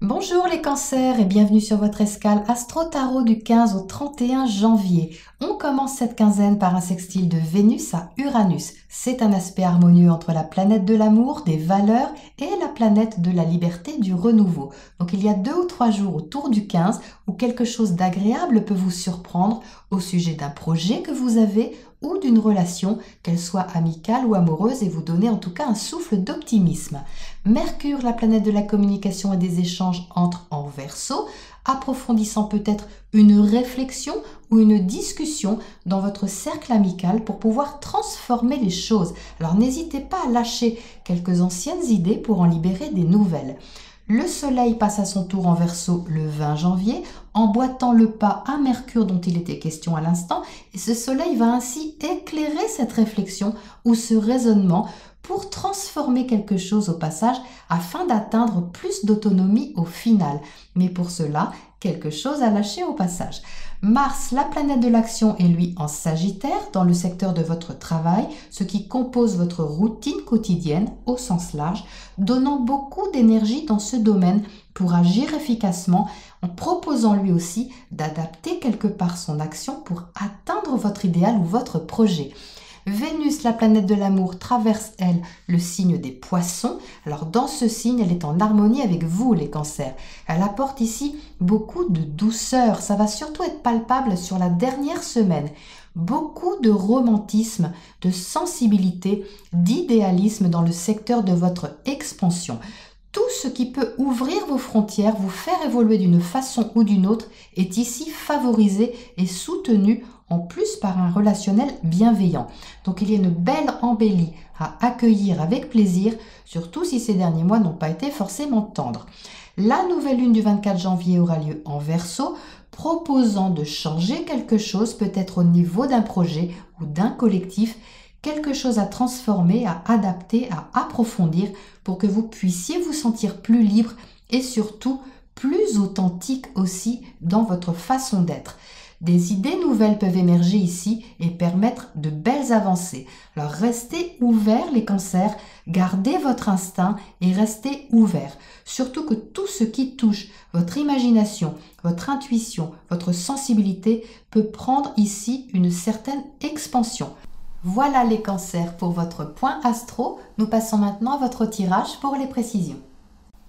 Bonjour les cancers et bienvenue sur votre escale Astro Tarot du 15 au 31 janvier. On commence cette quinzaine par un sextile de Vénus à Uranus. C'est un aspect harmonieux entre la planète de l'amour, des valeurs et la planète de la liberté, du renouveau. Donc il y a 2 ou 3 jours autour du 15 où quelque chose d'agréable peut vous surprendre au sujet d'un projet que vous avez ou d'une relation, qu'elle soit amicale ou amoureuse, et vous donner en tout cas un souffle d'optimisme. Mercure, la planète de la communication et des échanges, entre en Verseau, approfondissant peut-être une réflexion ou une discussion dans votre cercle amical pour pouvoir transformer les choses. Alors n'hésitez pas à lâcher quelques anciennes idées pour en libérer des nouvelles. Le Soleil passe à son tour en Verseau le 20 janvier, emboîtant le pas à Mercure dont il était question à l'instant, et ce Soleil va ainsi éclairer cette réflexion ou ce raisonnement pour transformer quelque chose au passage afin d'atteindre plus d'autonomie au final. Mais pour cela, quelque chose à lâcher au passage. Mars, la planète de l'action, est lui en Sagittaire dans le secteur de votre travail, ce qui compose votre routine quotidienne au sens large, donnant beaucoup d'énergie dans ce domaine pour agir efficacement, en proposant lui aussi d'adapter quelque part son action pour atteindre votre idéal ou votre projet. Vénus, la planète de l'amour, traverse, elle, le signe des poissons. Alors dans ce signe, elle est en harmonie avec vous, les cancers. Elle apporte ici beaucoup de douceur. Ça va surtout être palpable sur la dernière semaine. Beaucoup de romantisme, de sensibilité, d'idéalisme dans le secteur de votre expansion. Tout ce qui peut ouvrir vos frontières, vous faire évoluer d'une façon ou d'une autre, est ici favorisé et soutenu en plus par un relationnel bienveillant. Donc il y a une belle embellie à accueillir avec plaisir, surtout si ces derniers mois n'ont pas été forcément tendres. La nouvelle lune du 24 janvier aura lieu en Verseau, proposant de changer quelque chose, peut-être au niveau d'un projet ou d'un collectif, quelque chose à transformer, à adapter, à approfondir pour que vous puissiez vous sentir plus libre et surtout plus authentique aussi dans votre façon d'être. Des idées nouvelles peuvent émerger ici et permettre de belles avancées. Alors restez ouverts les cancers, gardez votre instinct et restez ouverts. Surtout que tout ce qui touche votre imagination, votre intuition, votre sensibilité peut prendre ici une certaine expansion. Voilà les cancers pour votre point astro. Nous passons maintenant à votre tirage pour les précisions.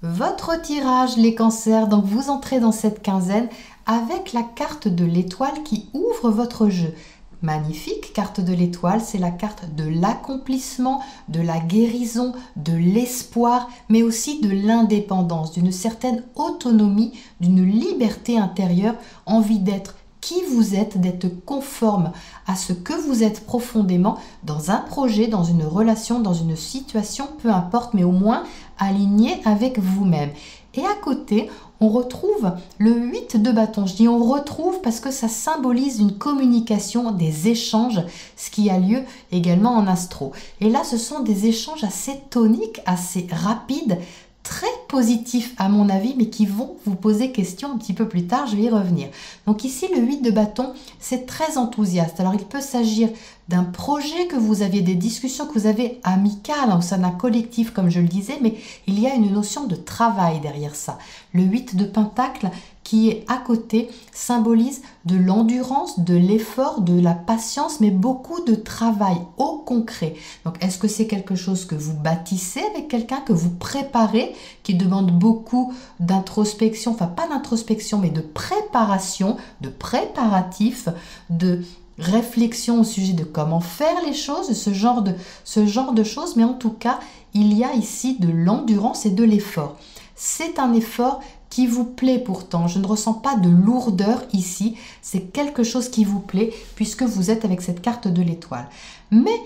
Votre tirage, les cancers, donc vous entrez dans cette quinzaine avec la carte de l'étoile qui ouvre votre jeu. Magnifique carte de l'étoile, c'est la carte de l'accomplissement, de la guérison, de l'espoir, mais aussi de l'indépendance, d'une certaine autonomie, d'une liberté intérieure, envie d'être qui vous êtes, d'être conforme à ce que vous êtes profondément dans un projet, dans une relation, dans une situation, peu importe, mais au moins aligné avec vous-même. Et à côté, on retrouve le 8 de bâton. Je dis on retrouve parce que ça symbolise une communication, des échanges, ce qui a lieu également en astro. Et là, ce sont des échanges assez toniques, assez rapides, très positifs à mon avis, mais qui vont vous poser question un petit peu plus tard, je vais y revenir. Donc ici, le 8 de bâton, c'est très enthousiaste. Alors il peut s'agir d'un projet que vous aviez, des discussions que vous avez amicales au sein d'un collectif, comme je le disais, mais il y a une notion de travail derrière ça. Le 8 de pentacle, qui est à côté, symbolise de l'endurance, de l'effort, de la patience, mais beaucoup de travail au concret. Donc, est-ce que c'est quelque chose que vous bâtissez avec quelqu'un, que vous préparez, qui demande beaucoup d'introspection, enfin pas d'introspection, mais de préparation, de préparatif, de réflexion au sujet de comment faire les choses, ce genre de choses, mais en tout cas, il y a ici de l'endurance et de l'effort. C'est un effort qui vous plaît pourtant. Je ne ressens pas de lourdeur ici. C'est quelque chose qui vous plaît puisque vous êtes avec cette carte de l'étoile. Mais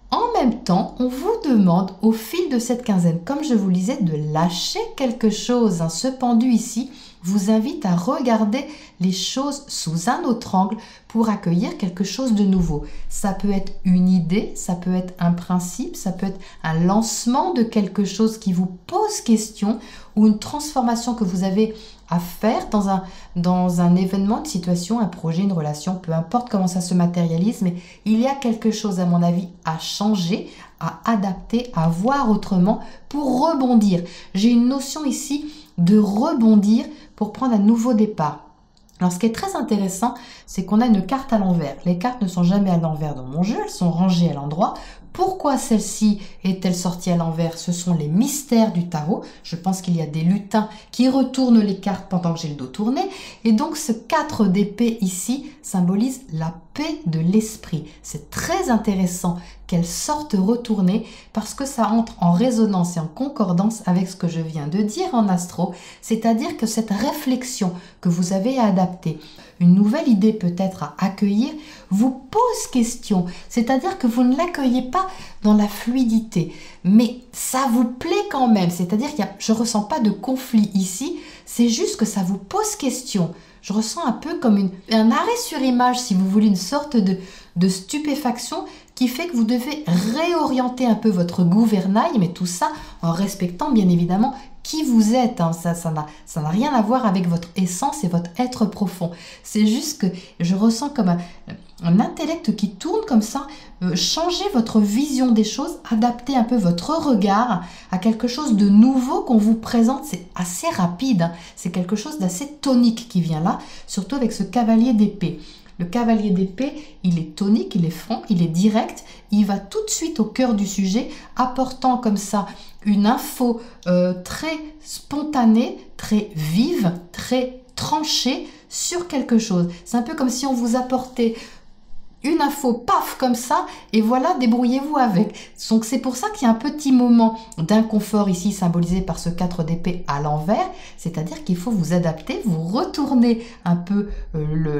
en même temps, on vous demande au fil de cette quinzaine, comme je vous le disais, de lâcher quelque chose. Ce pendu ici vous invite à regarder les choses sous un autre angle pour accueillir quelque chose de nouveau. Ça peut être une idée, ça peut être un principe, ça peut être un lancement de quelque chose qui vous pose question ou une transformation que vous avez à faire dans un événement, une situation, un projet, une relation, peu importe comment ça se matérialise, mais il y a quelque chose, à mon avis, à changer, à adapter, à voir autrement pour rebondir. J'ai une notion ici de rebondir pour prendre un nouveau départ. Alors, ce qui est très intéressant, c'est qu'on a une carte à l'envers. Les cartes ne sont jamais à l'envers dans mon jeu, elles sont rangées à l'endroit. Pourquoi celle-ci est-elle sortie à l'envers? Ce sont les mystères du tarot. Je pense qu'il y a des lutins qui retournent les cartes pendant que j'ai le dos tourné. Et donc, ce 4 d'épée ici symbolise la paix de l'esprit. C'est très intéressant qu'elle sorte retournée parce que ça entre en résonance et en concordance avec ce que je viens de dire en astro. C'est-à-dire que cette réflexion que vous avez à adapter, une nouvelle idée peut-être à accueillir, vous pose question. C'est-à-dire que vous ne l'accueillez pas dans la fluidité, mais ça vous plaît quand même. C'est-à-dire que je ne ressens pas de conflit ici, c'est juste que ça vous pose question. Je ressens un peu comme un arrêt sur image, si vous voulez, une sorte de stupéfaction qui fait que vous devez réorienter un peu votre gouvernail, mais tout ça en respectant bien évidemment qui vous êtes. Hein. Ça n'a rien à voir avec votre essence et votre être profond. C'est juste que je ressens comme un intellect qui tourne comme ça, changer votre vision des choses, adapter un peu votre regard à quelque chose de nouveau qu'on vous présente. C'est assez rapide, hein. C'est quelque chose d'assez tonique qui vient là, surtout avec ce cavalier d'épée. Le cavalier d'épée, il est tonique, il est franc, il est direct, il va tout de suite au cœur du sujet, apportant comme ça une info très spontanée, très vive, très tranchée sur quelque chose. C'est un peu comme si on vous apportait une info, paf, comme ça, et voilà, débrouillez-vous avec. Donc c'est pour ça qu'il y a un petit moment d'inconfort ici, symbolisé par ce 4 d'épée à l'envers, c'est-à-dire qu'il faut vous adapter, vous retourner un peu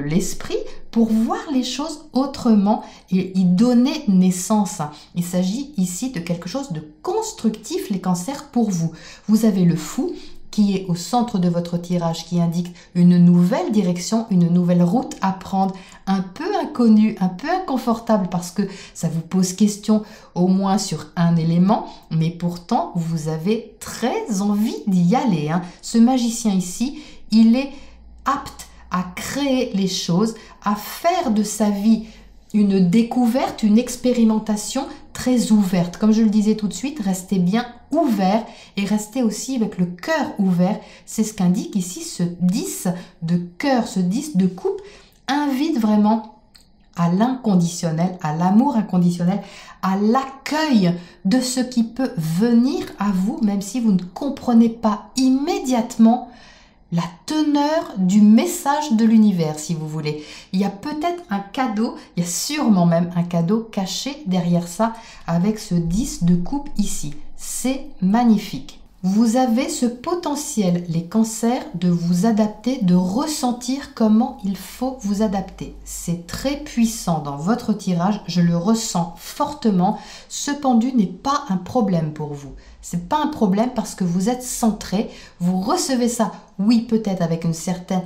l'esprit pour voir les choses autrement et y donner naissance. Il s'agit ici de quelque chose de constructif, les cancers, pour vous. Vous avez le fou, qui est au centre de votre tirage, qui indique une nouvelle direction, une nouvelle route à prendre, un peu inconnue, un peu inconfortable parce que ça vous pose question au moins sur un élément, mais pourtant vous avez très envie d'y aller. Hein. Ce magicien ici, il est apte à créer les choses, à faire de sa vie une découverte, une expérimentation très ouverte. Comme je le disais tout de suite, restez bien ouvert et restez aussi avec le cœur ouvert. C'est ce qu'indique ici ce 10 de cœur, ce 10 de coupe, invite vraiment à l'inconditionnel, à l'amour inconditionnel, à l'accueil de ce qui peut venir à vous, même si vous ne comprenez pas immédiatement la teneur du message de l'univers, si vous voulez. Il y a peut-être un cadeau, il y a sûrement même un cadeau caché derrière ça avec ce 10 de coupe ici. C'est magnifique. Vous avez ce potentiel, les cancers, de vous adapter, de ressentir comment il faut vous adapter. C'est très puissant dans votre tirage, je le ressens fortement. Ce pendu n'est pas un problème pour vous. C'est pas un problème parce que vous êtes centré, vous recevez ça, oui peut-être avec un certain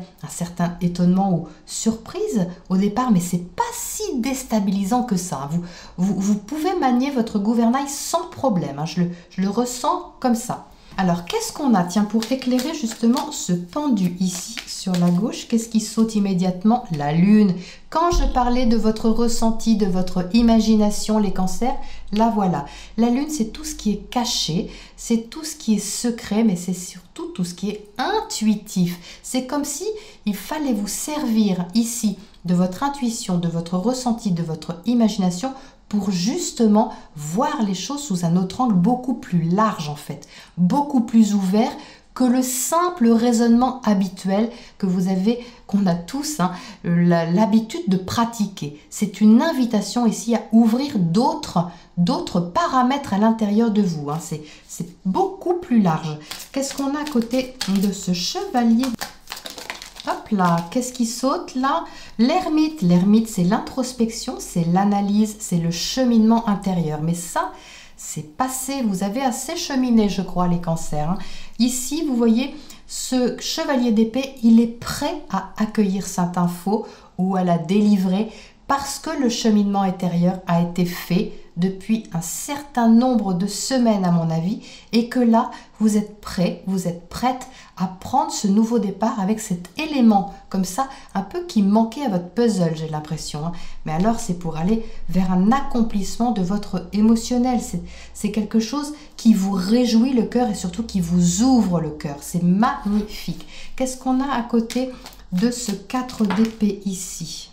étonnement ou surprise au départ, mais c'est pas si déstabilisant que ça. Vous pouvez manier votre gouvernail sans problème, hein. Je le ressens comme ça. Alors, qu'est-ce qu'on a? Tiens, pour éclairer justement ce pendu ici sur la gauche, qu'est-ce qui saute immédiatement? La lune. Quand je parlais de votre ressenti, de votre imagination, les cancers, la voilà. La lune, c'est tout ce qui est caché, c'est tout ce qui est secret, mais c'est surtout tout ce qui est intuitif. C'est comme si il fallait vous servir ici de votre intuition, de votre ressenti, de votre imagination pour justement voir les choses sous un autre angle beaucoup plus large en fait, beaucoup plus ouvert que le simple raisonnement habituel que vous avez, qu'on a tous l'habitude de pratiquer. C'est une invitation ici à ouvrir d'autres paramètres à l'intérieur de vous. Hein. C'est beaucoup plus large. Qu'est-ce qu'on a à côté de ce chevalier ? Hop là, qu'est-ce qui saute là? L'ermite. L'ermite, c'est l'introspection, c'est l'analyse, c'est le cheminement intérieur. Mais ça, c'est passé. Vous avez assez cheminé, je crois, les cancers. Hein. Ici, vous voyez, ce chevalier d'épée, il est prêt à accueillir cette info ou à la délivrer parce que le cheminement intérieur a été fait depuis un certain nombre de semaines à mon avis et que là, vous êtes prêt, vous êtes prête à prendre ce nouveau départ avec cet élément comme ça, un peu qui manquait à votre puzzle, j'ai l'impression. Mais alors, c'est pour aller vers un accomplissement de votre émotionnel. C'est quelque chose qui vous réjouit le cœur et surtout qui vous ouvre le cœur. C'est magnifique. Qu'est-ce qu'on a à côté de ce 4 d'épée ici?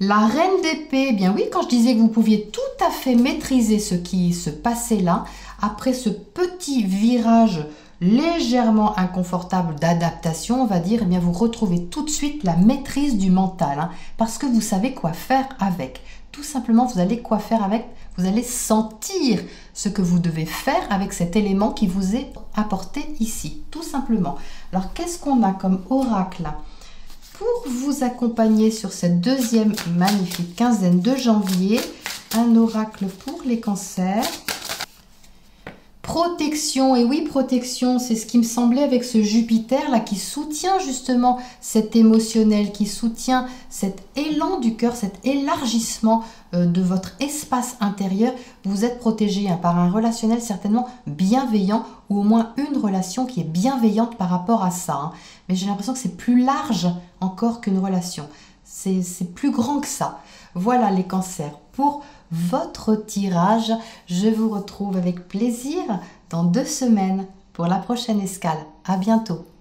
La reine d'épée, bien oui, quand je disais que vous pouviez tout à fait maîtriser ce qui se passait là, après ce petit virage légèrement inconfortable d'adaptation, on va dire, eh bien vous retrouvez tout de suite la maîtrise du mental, hein, parce que vous savez quoi faire avec. Tout simplement, vous allez quoi faire avec, vous allez sentir ce que vous devez faire avec cet élément qui vous est apporté ici, tout simplement. Alors, qu'est-ce qu'on a comme oracle là? Pour vous accompagner sur cette deuxième magnifique quinzaine de janvier, un oracle pour les cancers. Protection, et oui, protection, c'est ce qui me semblait avec ce Jupiter là qui soutient justement cet émotionnel, qui soutient cet élan du cœur, cet élargissement de votre espace intérieur. Vous êtes protégé hein, par un relationnel certainement bienveillant ou au moins une relation qui est bienveillante par rapport à ça. Hein. Mais j'ai l'impression que c'est plus large encore qu'une relation. C'est plus grand que ça. Voilà les cancers. Pour votre tirage, je vous retrouve avec plaisir dans 2 semaines pour la prochaine escale. À bientôt.